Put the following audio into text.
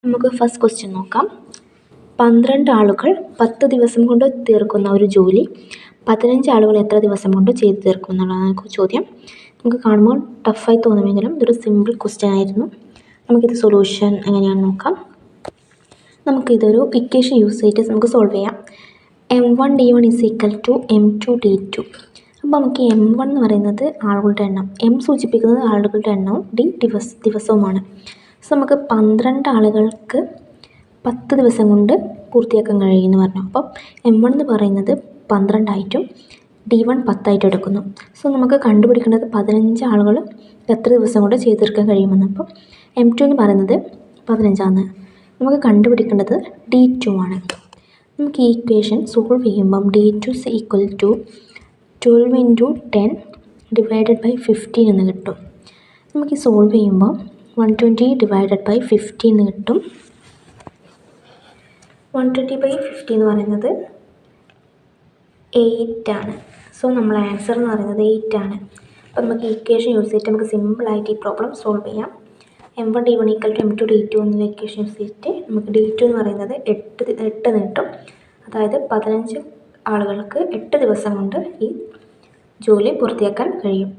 നമുക്ക് first question നോക്കാം. 12 ആളുകൾ 10 ദിവസം കൊണ്ട് തീർക്കുന്ന ഒരു ജോലി 15 ആളുകൾ എത്ര ദിവസം കൊണ്ട് ചെയ്തു തീർക്കും എന്നുള്ളതാണ് ചോദ്യം. നമുക്ക് കാണുമ്പോൾ ടഫായി തോന്നുമെങ്കിലും ഇതൊരു സിമ്പിൾ ക്വസ്റ്റ്യൻ ആയിരുന്നു. നമുക്കിത് സൊല്യൂഷൻ എങ്ങനെയാണെന്ന് നോക്കാം. നമുക്കിതൊരു ഇക്വേഷൻ യൂസ് ചെയ്തിട്ട് നമുക്ക് സോൾവ് ചെയ്യാം. m1d1 = m2d2. അപ്പോൾ നമുക്ക് m1 എന്ന് പറയുന്നത് ആളുകളുടെ എണ്ണം, m സൂചിപ്പിക്കുന്നത് ആളുകളുടെ എണ്ണവും, d ദിവസവുമാണ്. സോ നമുക്ക് 12 ആളുകൾക്ക് 10 ദിവസം കൊണ്ട് പൂർത്തിയാക്കാൻ കഴിയുമെന്ന് പറഞ്ഞു. അപ്പോൾ m1 എന്ന് പറയുന്നത് 12 ആയിട്ടും d1 10 ആയിട്ടും എടുക്കുന്നു. സോ നമുക്ക് കണ്ടുപിടിക്കേണ്ടത് 15 ആളുകൾ എത്ര ദിവസം കൊണ്ട് ചെയ്ത് തീർക്കാൻ കഴിയുമെന്ന്. അപ്പോൾ m2 എന്ന് പറയുന്നത് 15 ആണ്. നമുക്ക് കണ്ടുപിടിക്കേണ്ടത് d2 ആണ്. നമുക്ക് ഈ ഇക്വേഷൻ സോൾവ് ചെയ്യുമ്പം d2 = 12 × 10 / 15 എന്ന് കിട്ടും. നമുക്ക് ഈ സോൾവ് ചെയ്യുമ്പോൾ 120 / 50 എന്ന് കിട്ടും. 120/50 എന്ന് പറയുന്നത് 8 ആണ്. സോ നമ്മൾ ആൻസർ എന്ന് പറയുന്നത് 8 ആണ്. അപ്പോൾ നമുക്ക് ഈ ഇക്വേഷൻ യൂസ് ചെയ്തിട്ട് നമുക്ക് സിമ്പിളായിട്ട് ഈ പ്രോബ്ലം സോൾവ് ചെയ്യാം. m1d1 = m2d2 എന്നുള്ള ഇക്വേഷൻ യൂസ് ചെയ്തിട്ട് നമുക്ക് d2 എന്ന് പറയുന്നത് 8 കിട്ടും. അതായത് 15 ആളുകൾക്ക് 8 ദിവസം കൊണ്ട് ഈ ജോലി പൂർത്തിയാക്കാൻ കഴിയും.